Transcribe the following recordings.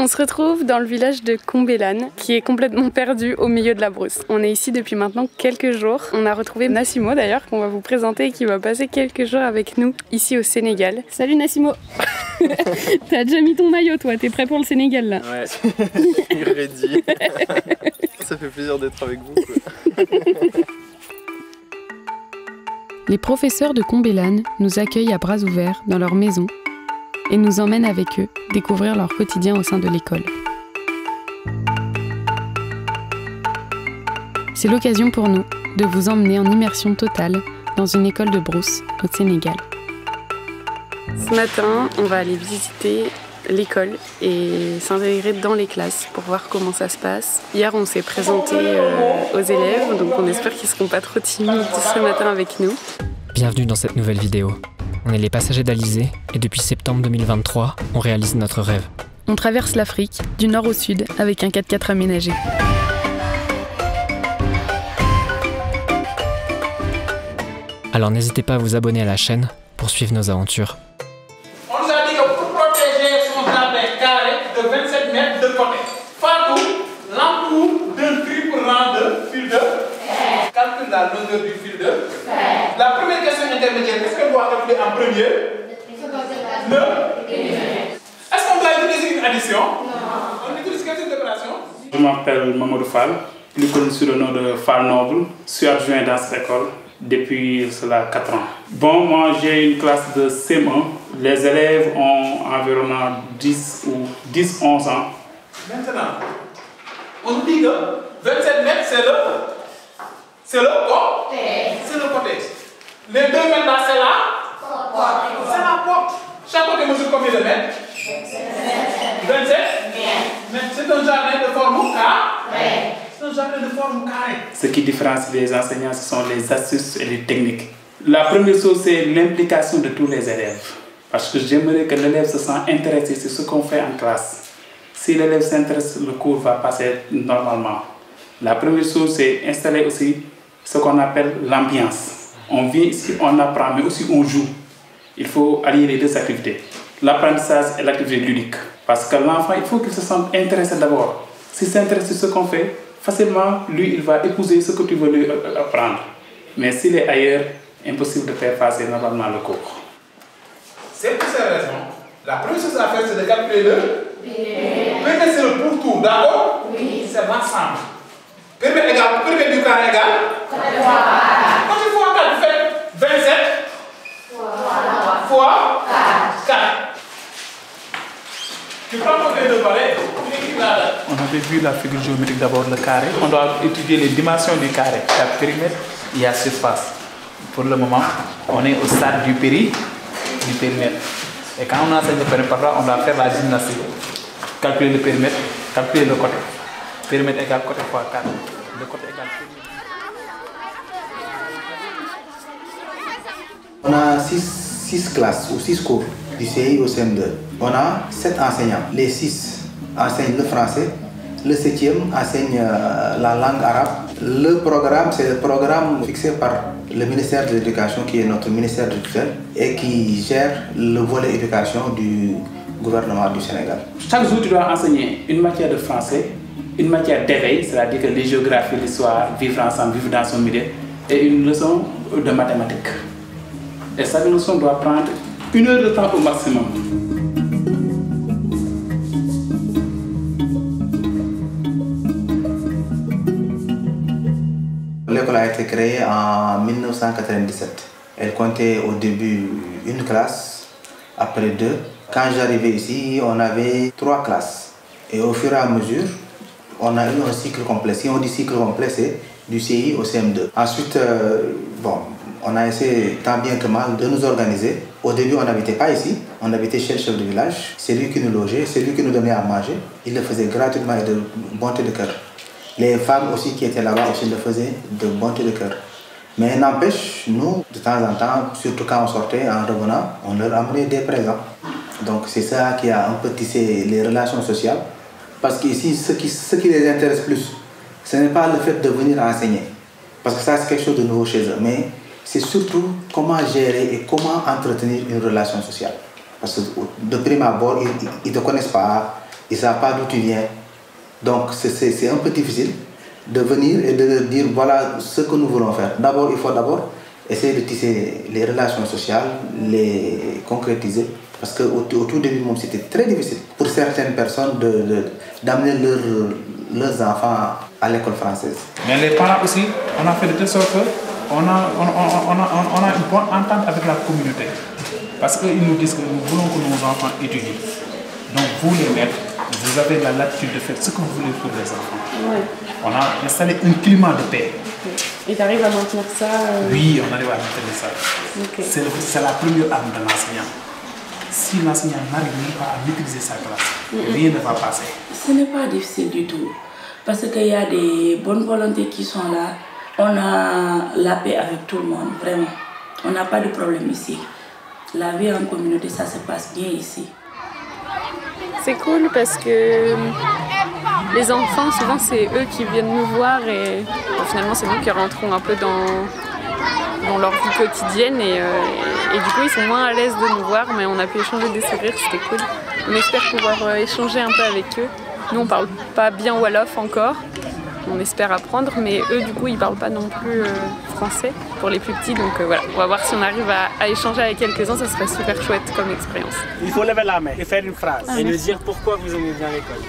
On se retrouve dans le village de Combelane, qui est complètement perdu au milieu de la brousse. On est ici depuis maintenant quelques jours. On a retrouvé Nassimo d'ailleurs, qu'on va vous présenter et qui va passer quelques jours avec nous ici au Sénégal. Salut Nassimo. T'as déjà mis ton maillot toi, t'es prêt pour le Sénégal là? Ouais, je suis ready. Ça fait plaisir d'être avec vous, quoi. Les professeurs de Combelane nous accueillent à bras ouverts dans leur maison et nous emmènent avec eux découvrir leur quotidien au sein de l'école. C'est l'occasion pour nous de vous emmener en immersion totale dans une école de brousse au Sénégal. Ce matin, on va aller visiter l'école et s'intégrer dans les classes pour voir comment ça se passe. Hier, on s'est présenté aux élèves, donc on espère qu'ils ne seront pas trop timides ce matin avec nous. Bienvenue dans cette nouvelle vidéo. On est les passagers d'Alizé et depuis septembre 2023, on réalise notre rêve. On traverse l'Afrique du nord au sud avec un 4x4 aménagé. Alors n'hésitez pas à vous abonner à la chaîne pour suivre nos aventures. On nous a dit que pour protéger son jardin carré de 27 mètres de côté, Fatou l'entoure d'un triple rang de fil de calcule la longueur du fil de La première question intermédiaire, qu'est-ce qu'on doit calculer en premier? Est-ce qu'on doit utiliser une addition? Non. On utilise quel type d'opération? Je m'appelle Mamadou Fall, plus connu sous le nom de Fall Noble. Je suis adjoint dans cette école depuis cela 4 ans. Bon, moi j'ai une classe de CM1. Les élèves ont environ 10-11 ans. Maintenant, on nous dit que 27 mètres, c'est le côté. C'est le côté. Les 2 mètres là, c'est c'est la porte. Chaque côté mesure combien de mètres? 27 mètres. C'est un jardin de forme carré. C'est un jardin de forme carré. Ce qui différencie les enseignants, ce sont les astuces et les techniques. La première chose, c'est l'implication de tous les élèves. Parce que j'aimerais que l'élève se sente intéressé sur ce qu'on fait en classe. Si l'élève s'intéresse, le cours va passer normalement. La première chose, c'est installer aussi ce qu'on appelle l'ambiance. On vient ici, on apprend, mais aussi on joue. Il faut allier les deux activités. L'apprentissage et l'activité ludique. Parce que l'enfant, il faut qu'il se sente intéressé d'abord. S'il s'intéresse sur ce qu'on fait, facilement, lui, il va épouser ce que tu veux lui apprendre. Mais s'il est ailleurs, impossible de faire passer normalement le cours. C'est pour ces raisons. La première chose à faire, c'est de calculer le périmètre, c'est le pourtour, d'accord? Oui. C'est l'ensemble. Périmètre égal, périmètre du carré égal. Quand tu fois 4, tu fais 27 fois 4. Tu prends ton feuille de balai, tu écris la date. On avait vu la figure géométrique d'abord, le carré. On doit étudier les dimensions du carré. Il y a périmètre, il y a surface. Pour le moment, on est au stade du périmètre. Et quand on enseigne le périmètre, on doit faire la gymnastique. Calculer le périmètre, calculer le côté. Périmètre égale côté fois 4. Le côté égale périmètre. On a 6 classes ou 6 cours du CI au CM2. On a 7 enseignants. Les 6 enseignent le français. Le 7e enseigne la langue arabe. Le programme, c'est le programme fixé par le ministère de l'Éducation, qui est notre ministère de tutelle, et qui gère le volet éducation du gouvernement du Sénégal. Chaque jour, tu dois enseigner une matière de français, une matière d'éveil, c'est-à-dire que les géographies, l'histoire, vivre ensemble, vivre dans son milieu, et une leçon de mathématiques. Et chaque leçon doit prendre 1 heure de temps au maximum. L'école a été créée en 1997. Elle comptait au début une classe, après 2. Quand j'arrivais ici, on avait 3 classes. Et au fur et à mesure, on a eu un cycle complet. Si on dit cycle complet, c'est du CI au CM2. Ensuite, on a essayé tant bien que mal de nous organiser. Au début, on n'habitait pas ici, on habitait chez le chef de village. C'est lui qui nous logeait, c'est lui qui nous donnait à manger. Il le faisait gratuitement et de bonté de cœur. Les femmes aussi qui étaient là-bas aussi le faisaient de bonté de cœur. Mais n'empêche, nous, de temps en temps, surtout quand on sortait en revenant, on leur amenait des présents. Donc c'est ça qui a un peu tissé les relations sociales. Parce qu'ici, ce qui les intéresse plus, ce n'est pas le fait de venir enseigner. Parce que ça, c'est quelque chose de nouveau chez eux. Mais c'est surtout comment gérer et comment entretenir une relation sociale. Parce que de prime abord, ils ne te connaissent pas. ils ne savent pas d'où tu viens. Donc c'est un peu difficile de venir et de leur dire voilà ce que nous voulons faire. D'abord, il faut essayer de tisser les relations sociales, les concrétiser. Parce qu'au tout début, c'était très difficile pour certaines personnes d'amener leurs enfants à l'école française. Mais les parents aussi, on a fait de telle sorte qu'on a une bonne entente avec la communauté. Parce qu'ils nous disent que nous voulons que nos enfants étudient. Donc vous les maîtres, vous avez la latitude de faire ce que vous voulez pour les enfants. Ouais. On a installé un climat de paix. Et tu arrives à maintenir ça Oui, on arrive à maintenir ça. Okay. C'est la première arme de l'enseignant. Si l'enseignant n'arrive même pas à maîtriser sa classe, rien ne va passer. Ce n'est pas difficile du tout. Parce qu'il y a des bonnes volontés qui sont là. On a la paix avec tout le monde, vraiment. On n'a pas de problème ici. La vie en communauté, ça se passe bien ici. C'est cool parce que les enfants, souvent, c'est eux qui viennent nous voir et finalement, c'est nous qui rentrons un peu dans leur vie quotidienne et du coup, ils sont moins à l'aise de nous voir, mais on a pu échanger des sourires, c'était cool. On espère pouvoir échanger un peu avec eux. Nous, on parle pas bien Wolof encore. On espère apprendre, mais eux, du coup, ils parlent pas non plus français pour les plus petits. Donc voilà, on va voir si on arrive à échanger avec quelques-uns, ça serait super chouette comme expérience. Il faut lever la main et faire une phrase et nous dire pourquoi vous aimez bien l'école.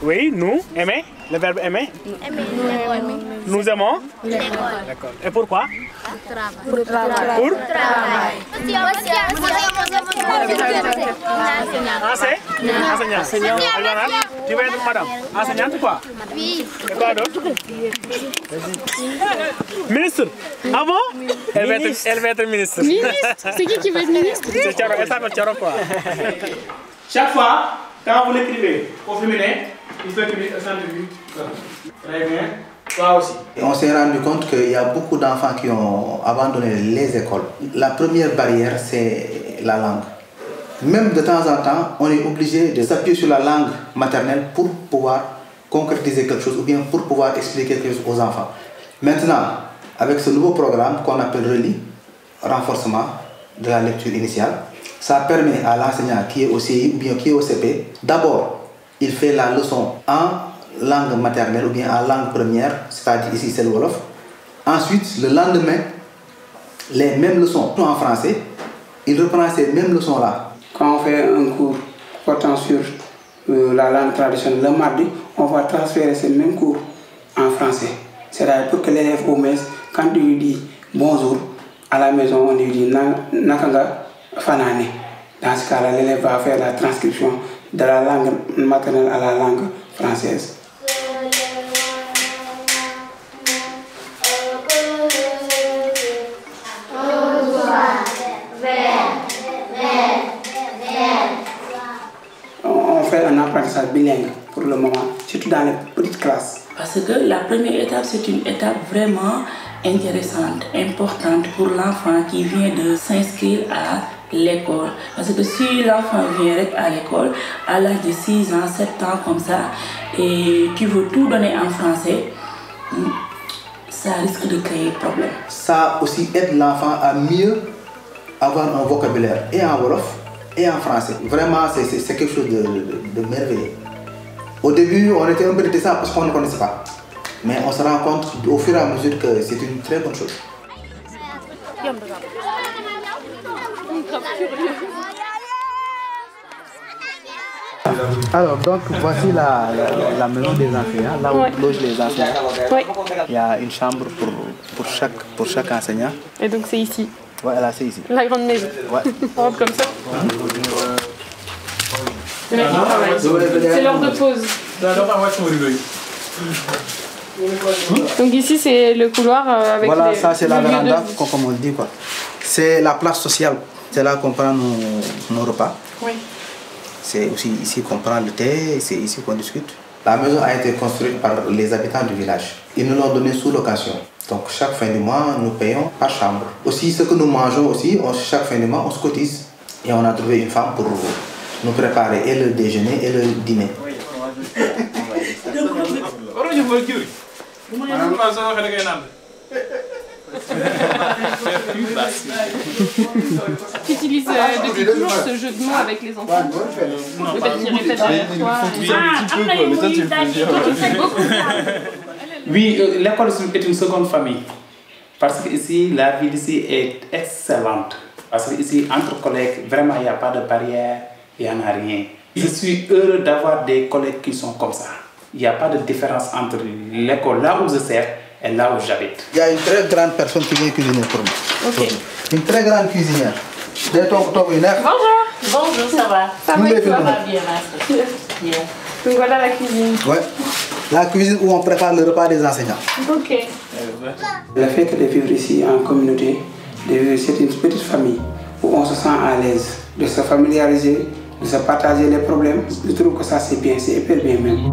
Oui, nous, aimer, le verbe aimer. Nous aimons. D'accord. Et pourquoi? Pour travail. Enseignant. Tu veux être madame? Enseignante quoi? Oui. Et quoi d'autre? Ministre. Ah bon? Elle va être ministre. Ministre? C'est qui veut être ministre? C'est Charo. Elle s'appelle Charo quoi? Chaque fois, quand vous l'écrivez au féminin, il faut écrire un centre de vue. Très bien. Toi aussi. Et on s'est rendu compte qu'il y a beaucoup d'enfants qui ont abandonné les écoles. La première barrière, c'est la langue. Même de temps en temps, on est obligé de s'appuyer sur la langue maternelle pour pouvoir concrétiser quelque chose ou bien pour pouvoir expliquer quelque chose aux enfants. Maintenant, avec ce nouveau programme qu'on appelle RELI, renforcement de la lecture initiale, ça permet à l'enseignant qui est au CI ou bien qui est au CP, d'abord, il fait la leçon en langue maternelle ou bien en langue première, c'est-à-dire ici c'est le Wolof. Ensuite, le lendemain, les mêmes leçons en français, il reprend ces mêmes leçons-là. Quand on fait un cours portant sur la langue traditionnelle le mardi, on va transférer ces mêmes cours en français. C'est-à-dire pour que l'élève au moins, quand il lui dit bonjour, à la maison on lui dit nakanga fanane. Dans ce cas-là, l'élève va faire la transcription de la langue maternelle à la langue française. On fait un apprentissage bilingue pour le moment, surtout dans les petites classes. Parce que la première étape, c'est une étape vraiment intéressante, importante pour l'enfant qui vient de s'inscrire à l'école. Parce que si l'enfant vient à l'école à l'âge de 6 ans, 7 ans comme ça, et tu veux tout donner en français, ça risque de créer problème. Ça aussi aide l'enfant à mieux avoir un vocabulaire et en Wolof et en français. Vraiment, c'est quelque chose de merveilleux. Au début, on était un peu réticents parce qu'on ne connaissait pas. Mais on se rend compte au fur et à mesure que c'est une très bonne chose. Alors, donc voici la maison des enseignants, là où logent les enseignants. Oui. Il y a une chambre pour chaque enseignant. Et donc c'est ici. Voilà, c'est ici. La grande maison. Ouais. On rentre comme ça. C'est l'heure de pause. Donc ici c'est le couloir avec voilà, les... ça c'est la véranda, comme on le dit quoi. C'est la place sociale. C'est là qu'on prend nos repas. Oui. C'est aussi ici qu'on prend le thé, c'est ici qu'on discute. La maison a été construite par les habitants du village. Ils nous l'ont donné sous location. Donc chaque fin du mois, nous payons par chambre. Aussi, ce que nous mangeons aussi, chaque fin du mois, on se cotise. Et on a trouvé une femme pour nous préparer et le déjeuner et le dîner. Tu utilises depuis toujours ce jeu de mots avec les enfants? Peut-être qu'ils répètent derrière toi. Mais toi, tu le fais dire. Oui, l'école est une seconde famille. Parce que ici, la vie d'ici est excellente. Parce que ici, entre collègues, vraiment, il n'y a pas de barrière, il n'y en a rien. Je suis heureux d'avoir des collègues qui sont comme ça. Il n'y a pas de différence entre l'école là où je sers et là où j'habite. Il y a une très grande personne qui vient cuisiner pour nous. Ok. Une très grande cuisinière. Bonjour. Bonjour, ça va? Ça va et toi? Ça va bien, merci. Bien. Donc voilà la cuisine. Ouais. La cuisine où on prépare le repas des enseignants. Ok. Le fait de vivre ici en communauté, de vivre c'est une petite famille où on se sent à l'aise, de se familiariser, de se partager les problèmes. Je trouve que ça c'est bien, c'est hyper bien même.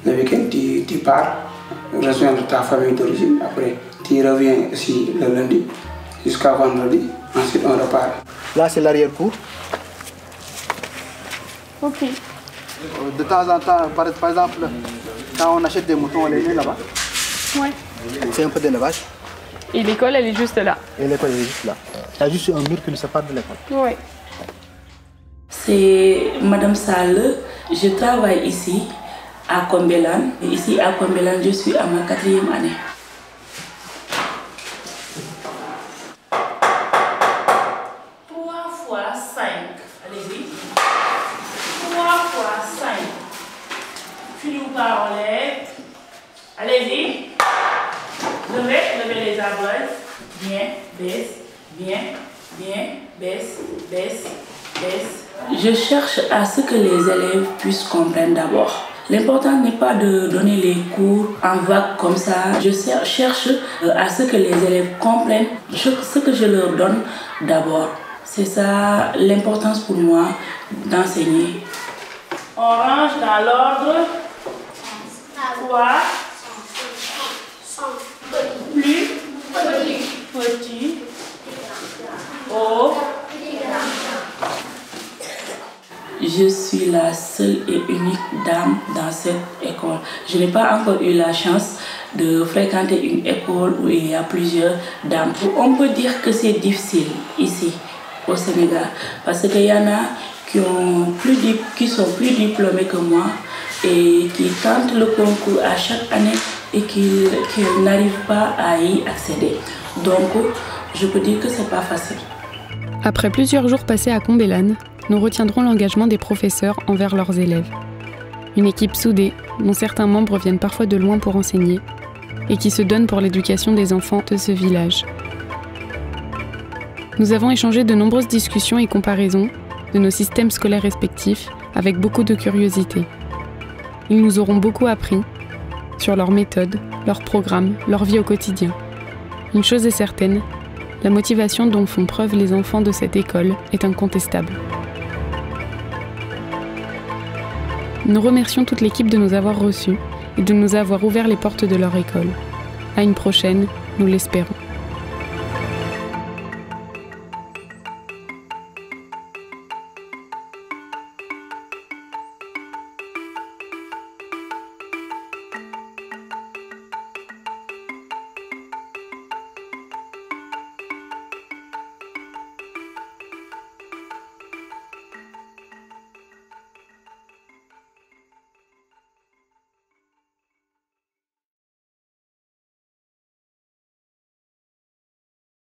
Le week-end, tu pars rejoindre ta famille d'origine, après tu reviens ici le lundi jusqu'à vendredi, ensuite on repart. Là c'est l'arrière-cour. Ok. De temps en temps, par exemple, quand on achète des moutons, on les met là-bas. Ouais. C'est un peu d'élevage. Et l'école, elle est juste là. Et l'école est juste là. Il y a juste un mur qui nous sépare de l'école. Ouais. C'est Madame Salle. Je travaille ici à Combelane. Ici à Combelane, je suis à ma 4e année. Allez-y. Levez les avoirs. Bien, baisse, bien, baisse, baisse, baisse. Je cherche à ce que les élèves puissent comprendre d'abord. L'important n'est pas de donner les cours en vague comme ça. Je cherche à ce que les élèves comprennent ce que je leur donne d'abord. C'est ça l'importance pour moi d'enseigner. On range dans l'ordre. 3. Plus petit. O. Je suis la seule et unique dame dans cette école. Je n'ai pas encore eu la chance de fréquenter une école où il y a plusieurs dames. On peut dire que c'est difficile ici au Sénégal parce qu'il y en a qui sont plus diplômés que moi et qui tentent le concours à chaque année et qui n'arrivent pas à y accéder. Donc, je peux dire que c'est pas facile. Après plusieurs jours passés à Combelane, nous retiendrons l'engagement des professeurs envers leurs élèves. Une équipe soudée, dont certains membres viennent parfois de loin pour enseigner, et qui se donne pour l'éducation des enfants de ce village. Nous avons échangé de nombreuses discussions et comparaisons de nos systèmes scolaires respectifs avec beaucoup de curiosité. Ils nous auront beaucoup appris sur leurs méthodes, leurs programmes, leur vie au quotidien. Une chose est certaine, la motivation dont font preuve les enfants de cette école est incontestable. Nous remercions toute l'équipe de nous avoir reçus et de nous avoir ouvert les portes de leur école. À une prochaine, nous l'espérons.